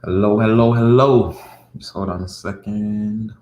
Hello, hello, hello. Just hold on a second.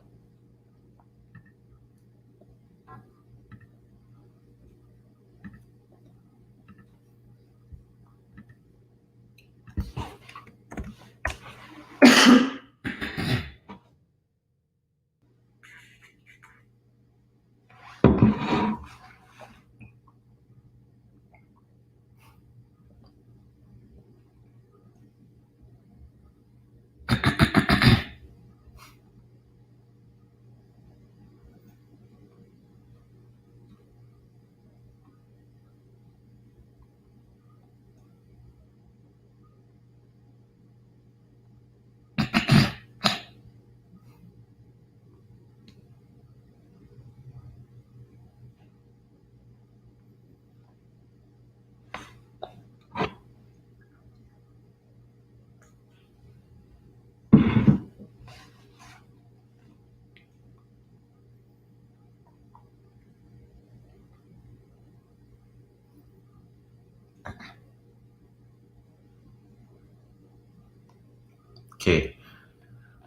Okay.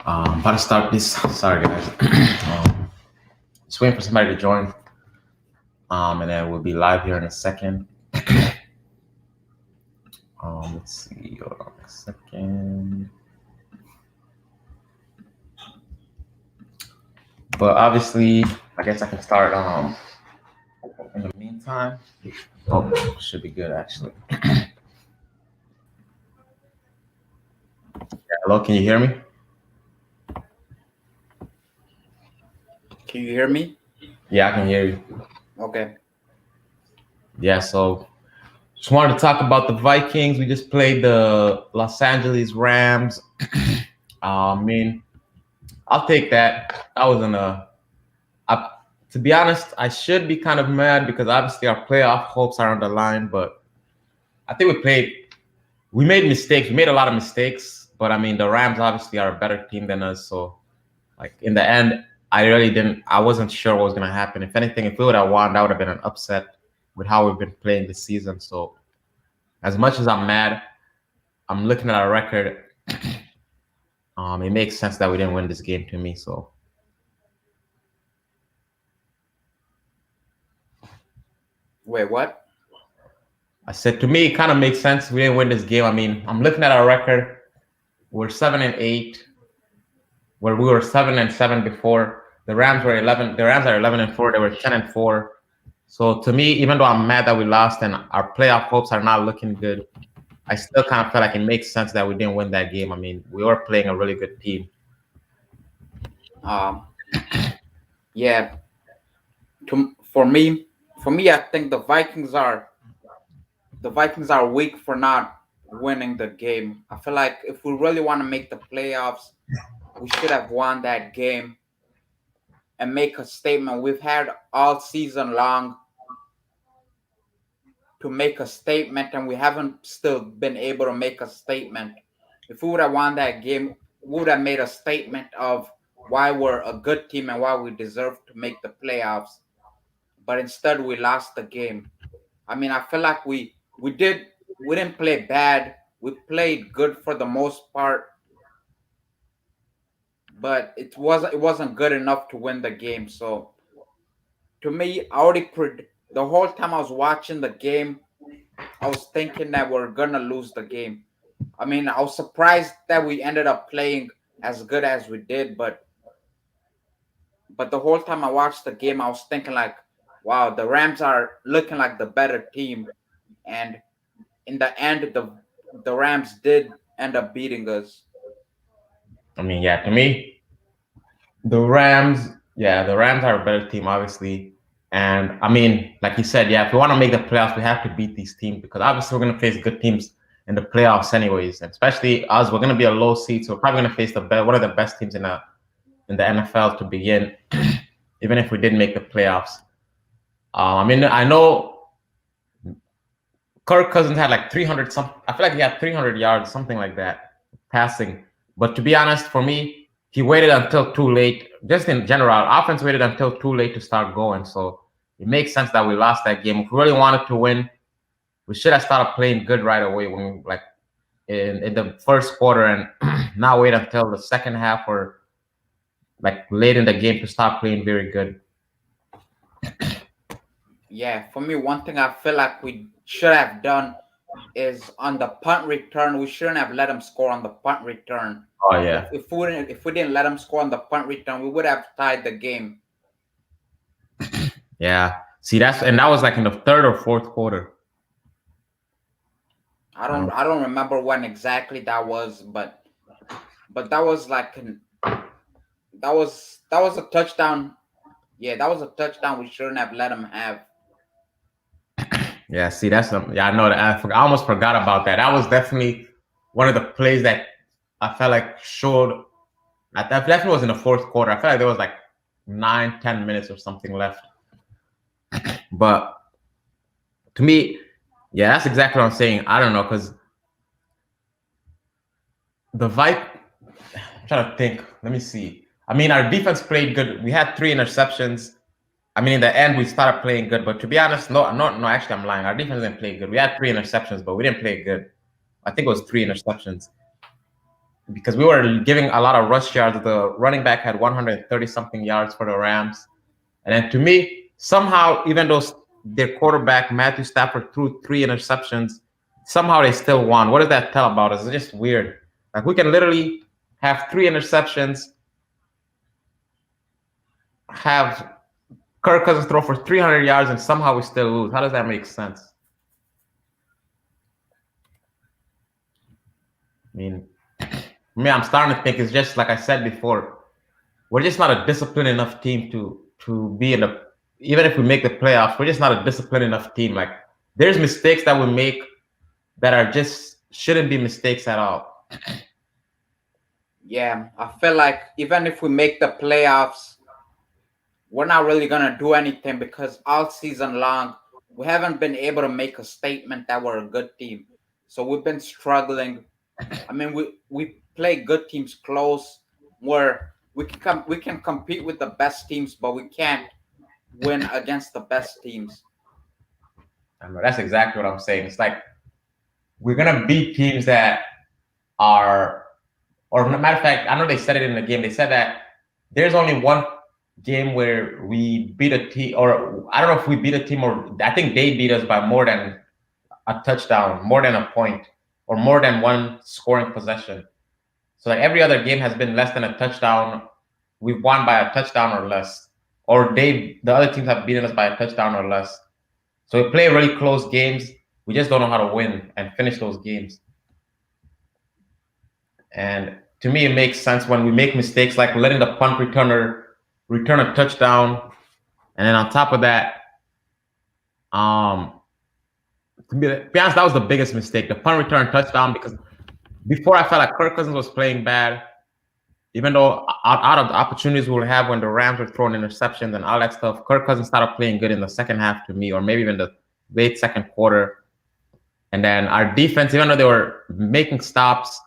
About to start this. Sorry, guys. Just waiting for somebody to join. And then we'll be live here in a second. Let's see. Hold on a second. But obviously, I guess I can start. In the meantime, oh, should be good actually. Hello, can you hear me? Can you hear me? Yeah, I can hear you. Okay. Yeah, so just wanted to talk about the Vikings. We just played the Los Angeles Rams. I mean, I'll take that. I was in a. I, to be honest, I should be kind of mad because obviously our playoff hopes are on the line. But I think we made mistakes. We made a lot of mistakes. But I mean, the Rams obviously are a better team than us. So, like in the end, I really didn't. I wasn't sure what was gonna happen. If anything, if we would have won, that would have been an upset with how we've been playing this season. So, as much as I'm mad, I'm looking at our record. It makes sense that we didn't win this game to me. So. Wait, what? I said to me, it kind of makes sense. We didn't win this game. I mean, I'm looking at our record. We're 7-8, where we were 7-7 before. The Rams were 11. The Rams are 11-4. They were 10-4. So to me, even though I'm mad that we lost and our playoff hopes are not looking good, I still kind of feel like it makes sense that we didn't win that game. I mean, we were playing a really good team. Um, yeah. For me, I think the Vikings are weak for not winning the game. I feel like if we really want to make the playoffs, we should have won that game and make a statement. We've had all season long to make a statement, and we haven't still been able to make a statement. If we would have won that game, we would have made a statement of why we're a good team and why we deserve to make the playoffs. But instead, we lost the game. I mean, I feel like we didn't play bad. We played good for the most part, but it wasn't good enough to win the game. So to me, the whole time I was watching the game, I was thinking that we're gonna lose the game. I mean, I was surprised that we ended up playing as good as we did, but the whole time I watched the game, I was thinking like, wow, the Rams are looking like the better team, and in the end, the Rams did end up beating us. I mean, yeah, to me, the Rams are a better team, obviously. And I mean, like you said, yeah, if we want to make the playoffs, we have to beat these teams because obviously we're going to face good teams in the playoffs, anyways. And especially us, we're going to be a low seed, so we're probably going to face one of the best teams in the NFL to begin, even if we didn't make the playoffs. I mean, I know Kirk Cousins had like 300 some. I feel like he had 300 yards, something like that, passing. But to be honest, for me, he waited until too late. Just in general, offense waited until too late to start going. So it makes sense that we lost that game. If we really wanted to win, we should have started playing good right away. When we, like in the first quarter and not wait until the second half or like late in the game to start playing very good. Yeah, for me, one thing I feel like we should have done is on the punt return. We shouldn't have let them score on the punt return. Oh If yeah, if we didn't let them score on the punt return, we would have tied the game. yeah. See, that was like in the third or fourth quarter. I don't. I don't remember when exactly that was, but that was like that was a touchdown. Yeah, that was a touchdown we shouldn't have let them have. Yeah, see, yeah, I know that. I almost forgot about that. That was definitely one of the plays that I felt like showed. That definitely was in the fourth quarter. I felt like there was like 9, 10 minutes or something left. But to me, yeah, that's exactly what I'm saying. I don't know because the vibe. I'm trying to think. Let me see. I mean, our defense played good. We had 3 interceptions. I mean, in the end, we started playing good. But to be honest, no. Actually, I'm lying. Our defense didn't play good. We had 3 interceptions, but we didn't play good. I think it was 3 interceptions because we were giving a lot of rush yards. The running back had 130 something yards for the Rams. And then to me, somehow, even though their quarterback, Matthew Stafford, threw 3 interceptions, somehow they still won. What does that tell about us? It's just weird. Like we can literally have 3 interceptions, have Kirk Cousins throw for 300 yards, and somehow we still lose. How does that make sense? I mean, me, I'm starting to think it's just like I said before. We're just not a disciplined enough team to be in the. Even if we make the playoffs, we're just not a disciplined enough team. Like there's mistakes that we make that are just shouldn't be mistakes at all. Yeah, I feel like even if we make the playoffs, we're not really gonna do anything because all season long we haven't been able to make a statement that we're a good team. So we've been struggling. I mean, we play good teams close where we can compete with the best teams, but we can't win against the best teams. I know that's exactly what I'm saying. It's like we're gonna beat teams that are, or matter of fact, I know they said it in the game. They said that there's only one game where we beat a team, or I don't know if we beat a team, or I think they beat us by more than a touchdown, more than a point, or more than one scoring possession. So like every other game has been less than a touchdown. We've won by a touchdown or less, or the other teams have beaten us by a touchdown or less. So we play really close games. We just don't know how to win and finish those games. And to me, it makes sense when we make mistakes like letting the punt returner return a touchdown, and then on top of that, um, to be honest, that was the biggest mistake, the punt return touchdown. Because before I felt like Kirk Cousins was playing bad, even though out of the opportunities we'll have when the Rams were throwing interceptions and all that stuff, Kirk Cousins started playing good in the second half to me, or maybe even the late second quarter. And then our defense, even though they were making stops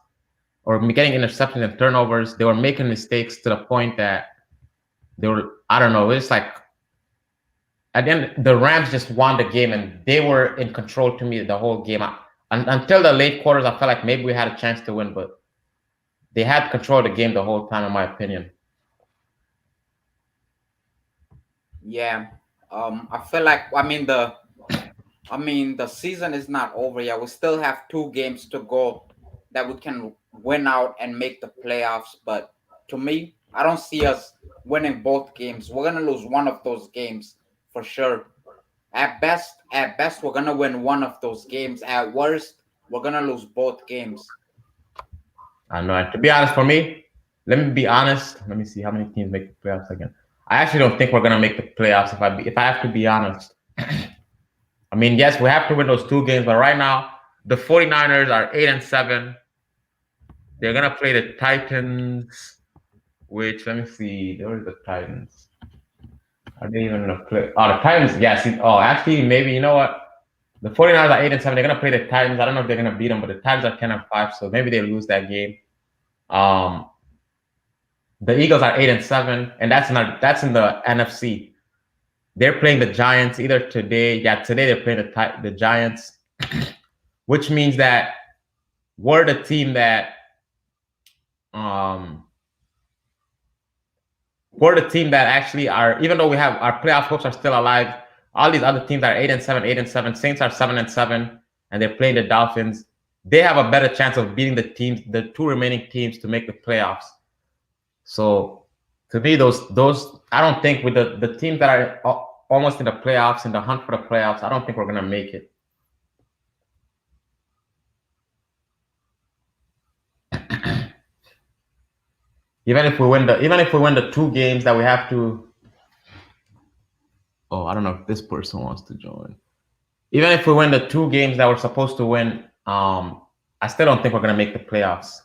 or getting interceptions and turnovers, they were making mistakes to the point that they were, I don't know, it's like at the end, the Rams just won the game and they were in control to me the whole game. Until the late quarters, I felt like maybe we had a chance to win, but they had control of the game the whole time, in my opinion. Yeah. I feel like I mean the season is not over yet. We still have 2 games to go that we can win out and make the playoffs. But to me, I don't see us winning both games. We're gonna lose one of those games for sure. At best, we're gonna win one of those games. At worst, we're gonna lose both games. I know. And to be honest, for me, let me be honest. Let me see how many teams make the playoffs again. I actually don't think we're gonna make the playoffs if I have to be honest. I mean, yes, we have to win those 2 games, but right now the 49ers are 8-7. They're gonna play the Titans, which let me see. Where are the Titans? Are they even gonna play? Oh, the Titans. Yes. Oh, actually, maybe you know what? The 49ers are 8-7. They're gonna play the Titans. I don't know if they're gonna beat them, but the Titans are 10-5, so maybe they lose that game. Um, the Eagles are 8-7, and that's in the NFC. They're playing the Giants either today. Yeah, today they're playing the Giants, which means that we're the team that um we're the team that actually are, even though we have our playoff hopes are still alive. All these other teams are 8-7, 8-7. Saints are 7-7, and they're playing the Dolphins. They have a better chance of beating the two remaining teams to make the playoffs. So to me, those I don't think with the teams that are almost in the playoffs, in the hunt for the playoffs, I don't think we're gonna make it. Even if we win the two games that we have to. Oh, I don't know if this person wants to join. Even if we win the two games that we're supposed to win, I still don't think we're gonna make the playoffs.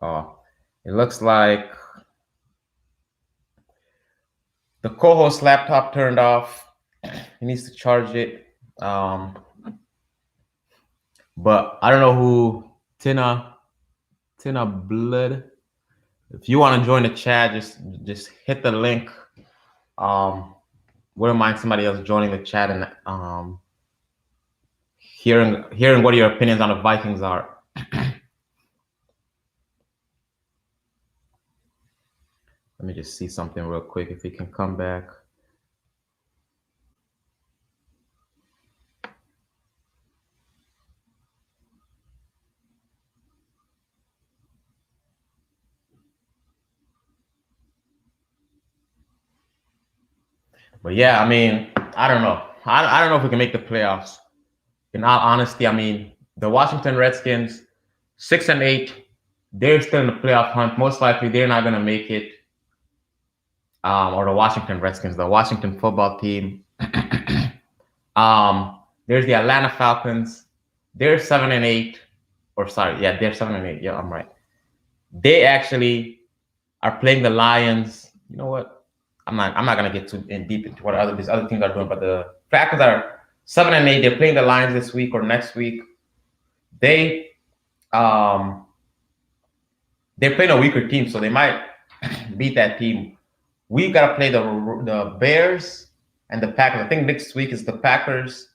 Oh, it looks like the co-host laptop turned off. He needs to charge it. But I don't know who Tina Blood. If you want to join the chat, just hit the link. Wouldn't mind somebody else joining the chat and hearing what your opinions on the Vikings are. Let me just see something real quick if he can come back. But yeah, I mean, I don't know. I don't know if we can make the playoffs. In all honesty, I mean, the Washington Redskins, 6-8, they're still in the playoff hunt. Most likely, they're not going to make it. Or the Washington Redskins, the Washington football team. There's the Atlanta Falcons. They're 7-8. Or sorry, yeah, they're 7-8. Yeah, I'm right. They actually are playing the Lions. You know what? I'm not gonna get too in deep into what these other teams are doing, but the Falcons are 7-8. They're playing the Lions this week or next week. They're playing a weaker team, so they might beat that team. We've got to play the Bears and the Packers. I think next week is the Packers.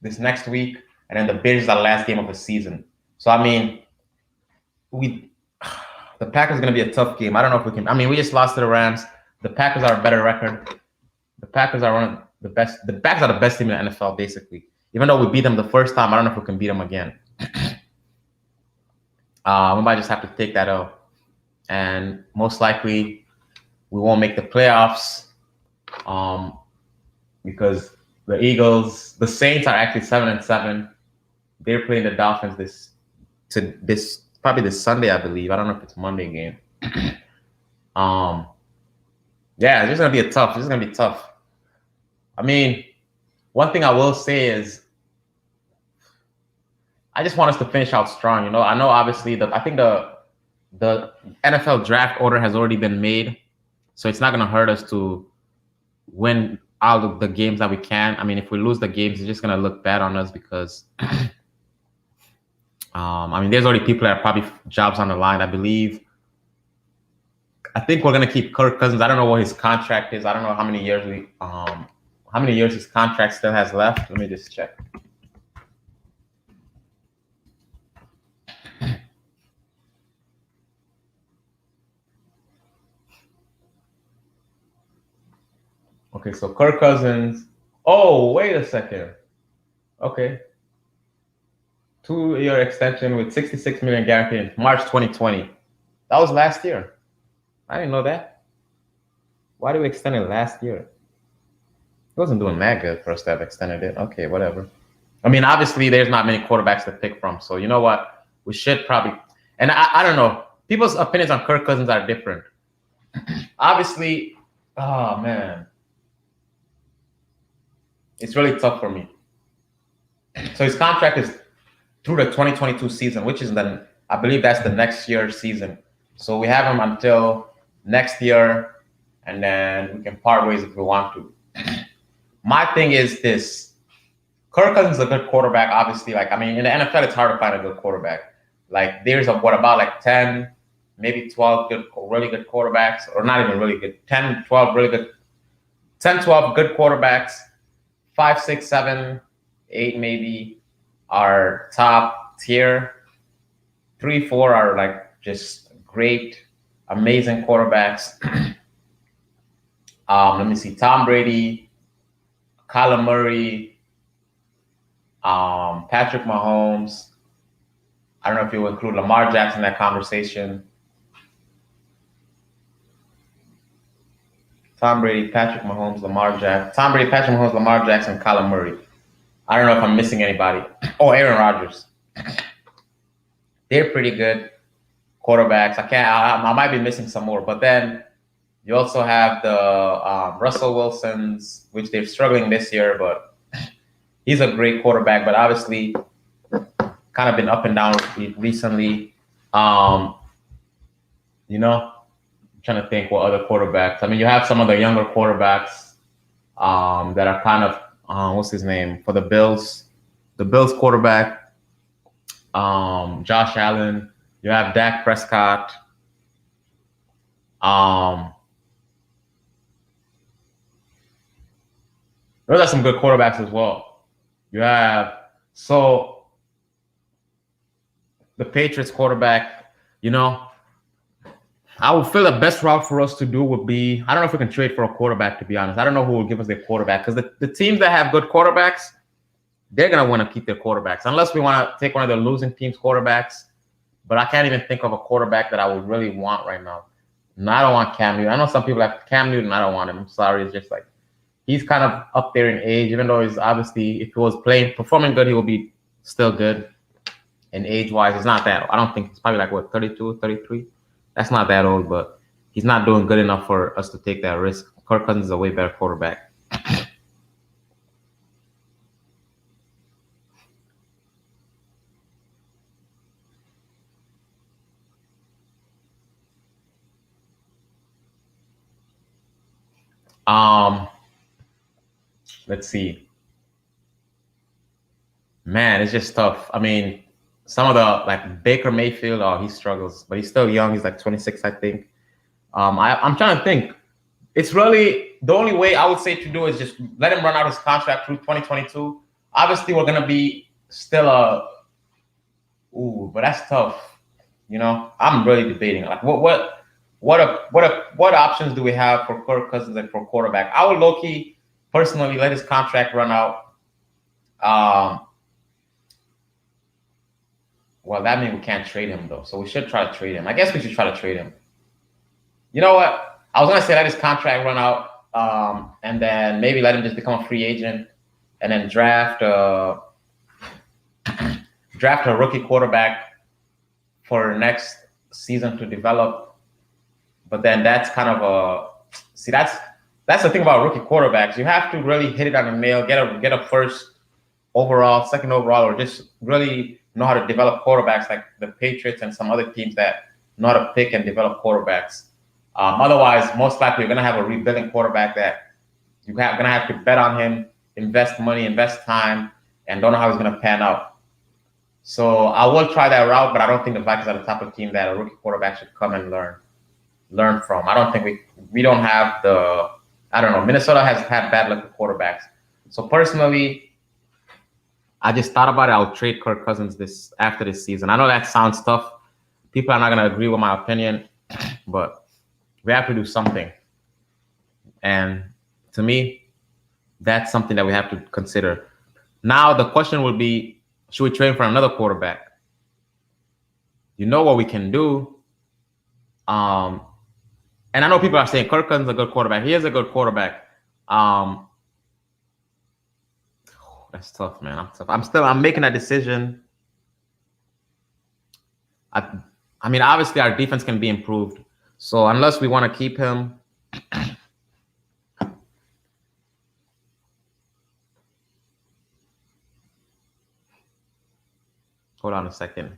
This next week, and then the Bears is our last game of the season. So I mean, the Packers is going to be a tough game. I don't know if we can. I mean, we just lost to the Rams. The Packers are a better record. The Packers are one of the best. The Packers are the best team in the NFL, basically. Even though we beat them the first time, I don't know if we can beat them again. We might just have to take that out, and most likely we won't make the playoffs. Because the Saints are actually 7-7. They're playing the Dolphins this probably this Sunday, I believe. I don't know if it's Monday game. Yeah, it's just gonna be tough. This is gonna be tough. I mean, one thing I will say is I just want us to finish out strong. You know, I know obviously I think the NFL draft order has already been made, so it's not gonna hurt us to win all of the games that we can. I mean, if we lose the games, it's just gonna look bad on us because I mean, there's already people that are probably jobs on the line. I think we're gonna keep Kirk Cousins. I don't know what his contract is. I don't know how many years his contract still has left. Let me just check. Okay, so Kirk Cousins. Oh, wait a second. Okay. 2-year extension with $66 million guaranteed in March 2020. That was last year. I didn't know that. Why did we extend it last year? It wasn't doing that good for us to have extended it. Okay, whatever. I mean, obviously, there's not many quarterbacks to pick from. So you know what? We should probably. And I don't know. People's opinions on Kirk Cousins are different. Obviously, oh man, it's really tough for me. So his contract is through the 2022 season, which is then I believe that's the next year's season. So we have him until next year, and then we can part ways if we want to. My thing is this: Kirk Cousins is a good quarterback. Obviously, like I mean, in the NFL, it's hard to find a good quarterback. Like there's about like 10, maybe 12 really good quarterbacks, or not even really good, 10, 12 really good, 10, 12 good quarterbacks, 5, 6, 7, 8 maybe. are top tier. 3, 4 are like just great, amazing quarterbacks. Let me see: Tom Brady, Kyler Murray, Patrick Mahomes. I don't know if you would include Lamar Jackson in that conversation. Tom Brady, Patrick Mahomes, Lamar Jackson. Tom Brady, Patrick Mahomes, Lamar Jackson, Kyler Murray. I don't know if I'm missing anybody. Oh, Aaron Rodgers. They're pretty good quarterbacks. I can't. I might be missing some more, but then you also have the Russell Wilsons, which they're struggling this year, but he's a great quarterback. But obviously, kind of been up and down recently. Um, you know, I'm trying to think what other quarterbacks. I mean, you have some of the younger quarterbacks that are kind of what's his name for the Bills. The Bills quarterback, Josh Allen. You have Dak Prescott. Those are some good quarterbacks as well. You have so the Patriots quarterback. You know, I would feel the best route for us to do would be I don't know if we can trade for a quarterback. To be honest, I don't know who will give us their quarterback because the teams that have good quarterbacks, they're gonna want to keep their quarterbacks unless we want to take one of the losing teams' quarterbacks. But I can't even think of a quarterback that I would really want right now. No, I don't want Cam Newton. I know some people have Cam Newton. I don't want him. I'm sorry. It's just like he's kind of up there in age, even though he's obviously, if he was performing good, he will be still good. And age-wise, he's not that. I don't think he's probably like, what, 32, 33? That's not that old, but he's not doing good enough for us to take that risk. Kirk Cousins is a way better quarterback. Um, let's see. Man, it's just tough. I mean, some of the like Baker Mayfield, oh, he struggles, but he's still young. He's like 26, I think. I'm trying to think. It's really the only way I would say to do is just let him run out his contract through 2022. Obviously, we're gonna be still but that's tough. You know, I'm really debating like what options do we have for Kirk Cousins and for quarterback? I would low key personally let his contract run out. Well, that means we can't trade him though, so we should try to trade him. I guess we should try to trade him. You know what? I was gonna say let his contract run out, and then maybe let him just become a free agent, and then draft a rookie quarterback for next season to develop. But then that's kind of that's the thing about rookie quarterbacks. You have to really hit it on the nail, get a first overall, second overall, or just really know how to develop quarterbacks like the Patriots and some other teams that know how to pick and develop quarterbacks. Otherwise, most likely you're going to have a rebuilding quarterback that you're going to have to bet on him, invest money, invest time, and don't know how he's going to pan out. So I will try that route, but I don't think the Vikings are the type of team that a rookie quarterback should come and learn from. I don't think we don't have I don't know. Minnesota has had bad luck with quarterbacks. So personally, I just thought about it. I'll trade Kirk Cousins after this season. I know that sounds tough. People are not going to agree with my opinion, but we have to do something. And to me, that's something that we have to consider. Now, the question would be, should we trade for another quarterback? You know what we can do? And I know people are saying Kirk Cousins is a good quarterback. He is a good quarterback. That's tough, man. I'm making a decision. I mean, obviously our defense can be improved. So unless we want to keep him, hold on a second.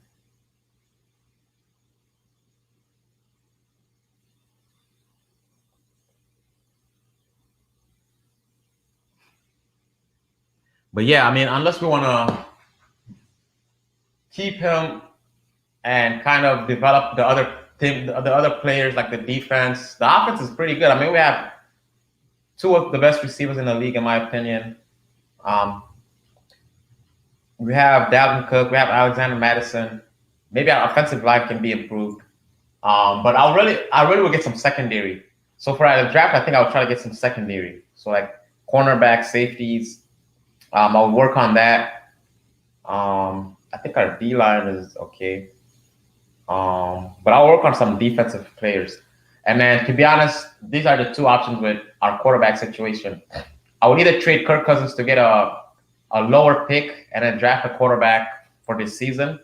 But yeah, I mean, unless we want to keep him and kind of develop the other team, the other players like the defense, the offense is pretty good. I mean, we have two of the best receivers in the league, in my opinion. We have Dalvin Cook. We have Alexander Madison. Maybe our offensive line can be improved. But I really will get some secondary. So for the draft, I think I'll try to get some secondary. So like cornerback, safeties. I'll work on that. I think our D line is okay. But I'll work on some defensive players. And then, to be honest, these are the two options with our quarterback situation. I would either trade Kirk Cousins to get a lower pick and then draft a quarterback for this season.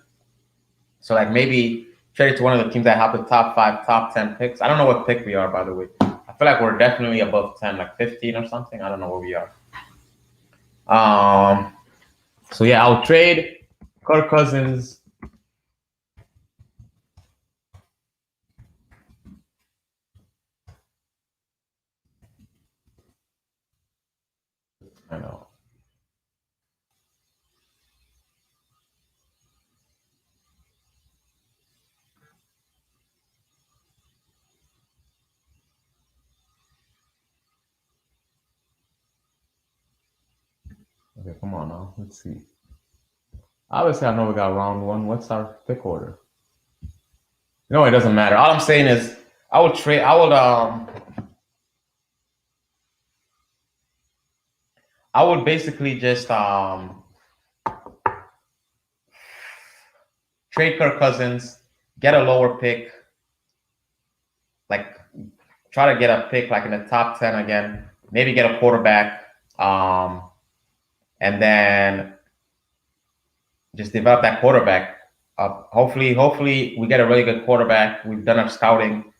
So, like maybe trade it to one of the teams that have the top five, top 10 picks. I don't know what pick we are, by the way. I feel like we're definitely above 10, like 15 or something. I don't know where we are. Um, so, yeah, I'll trade Kirk Cousins. I know. Okay, come on now. Let's see. Obviously, I know we got round one. What's our pick order? No, it doesn't matter. All I'm saying is, I would trade. I would basically just trade Kirk Cousins, get a lower pick, like try to get a pick like in the top 10 again. Maybe get a quarterback, and then just develop that quarterback. Hopefully, we get a really good quarterback. We've done our scouting,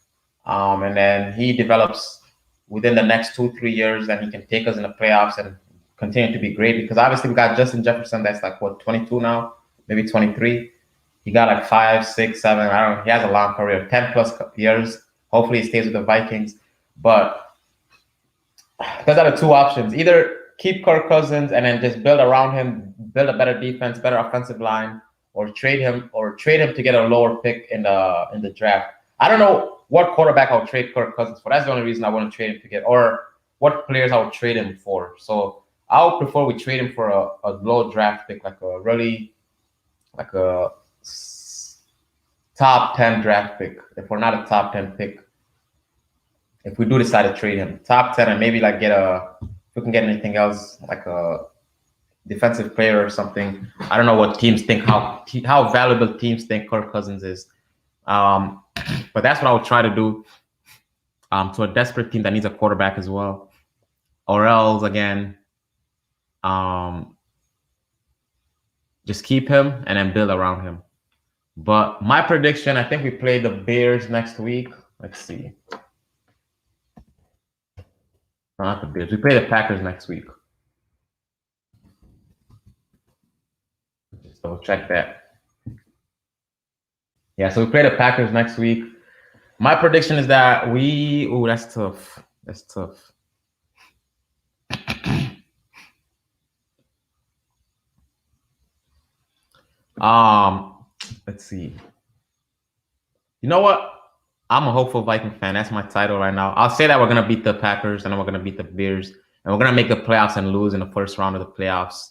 and then he develops within the next 2 3 years, and he can take us in the playoffs and continue to be great. Because obviously we got Justin Jefferson, that's like what 22 now, maybe 23. He got like 5, 6, 7. I don't know. He has a long career, 10+ years. Hopefully, he stays with the Vikings. But those are the two options: either keep Kirk Cousins and then just build around him, build a better defense, better offensive line, or trade him to get a lower pick in the draft. I don't know what quarterback I'll trade Kirk Cousins for. That's the only reason I want to trade him to get, or what players I would trade him for. So I would prefer we trade him for a low draft pick, like a really like a top 10 draft pick. If we're not a top 10 pick, if we do decide to trade him, top 10, and maybe like if we can get anything else like a defensive player or something. I don't know what teams think, how valuable teams think Kirk Cousins is. Um, but that's what I would try to do to a desperate team that needs a quarterback as well. Or else, again, just keep him and then build around him. But my prediction, I think we play the Bears next week. Let's see. No, not the Bears. We play the Packers next week. Just double check that. Yeah, so we play the Packers next week. My prediction is that that's tough. That's tough. Let's see. You know what? I'm a hopeful Viking fan. That's my title right now. I'll say that we're gonna beat the Packers and then we're gonna beat the Bears and we're gonna make the playoffs and lose in the first round of the playoffs.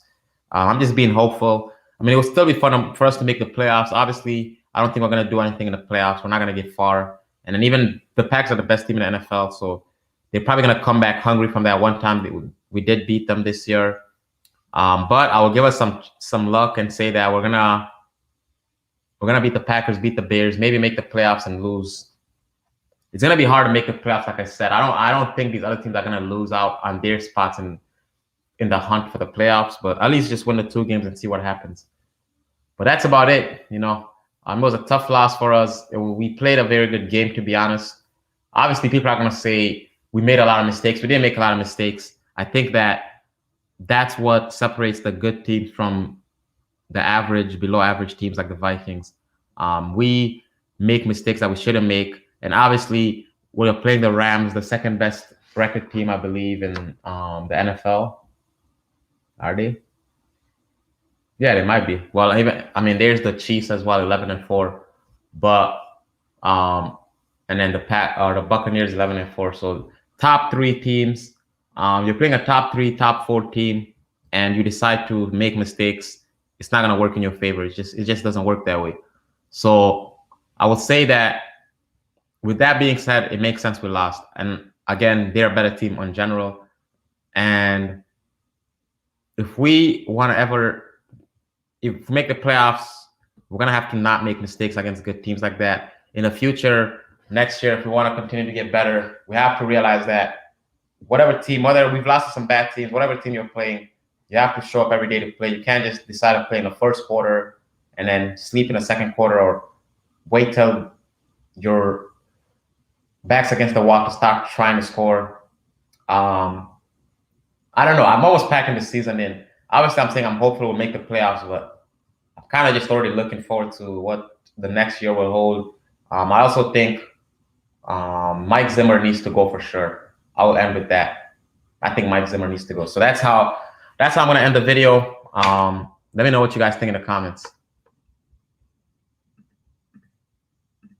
I'm just being hopeful. I mean, it will still be fun for us to make the playoffs. Obviously, I don't think we're gonna do anything in the playoffs. We're not gonna get far. And then even the Packers are the best team in the NFL, so they're probably gonna come back hungry from that one time that we did beat them this year. But I will give us some luck and say that we're gonna beat the Packers, beat the Bears, maybe make the playoffs and lose. It's gonna be hard to make the playoffs, like I said. I don't think these other teams are gonna lose out on their spots in the hunt for the playoffs, but at least just win the 2 games and see what happens. But that's about it. It was a tough loss for us. We played a very good game, to be honest. Obviously, people are gonna say we made a lot of mistakes. We didn't make a lot of mistakes. I think that's what separates the good teams from the average, below average teams like the Vikings. We make mistakes that we shouldn't make. And obviously, we're playing the Rams, the second best record team, I believe, in the NFL. Are they? Yeah, they might be. Well, there's the Chiefs as well, 11-4, but and then the Buccaneers 11-4. So top 3 teams. You're playing a top 3, top 4 team, and you decide to make mistakes. it's not gonna work in your favor. It just doesn't work that way. So I would say that with that being said, it makes sense we lost. And again, they're a better team in general. And if we want to ever, if we make the playoffs, we're gonna have to not make mistakes against good teams like that in the future. Next year, if we want to continue to get better, we have to realize that whatever team, whether we've lost to some bad teams, whatever team you're playing, you have to show up every day to play. You can't just decide to play in the first quarter and then sleep in the second quarter, or wait till your back's against the wall to start trying to score. I don't know. I'm almost packing the season in. Obviously, I'm saying I'm hopeful we'll make the playoffs, but I'm kind of just already looking forward to what the next year will hold. I also think Mike Zimmer needs to go for sure. I will end with that. I think Mike Zimmer needs to go. So that's how I'm gonna end the video. Let me know what you guys think in the comments.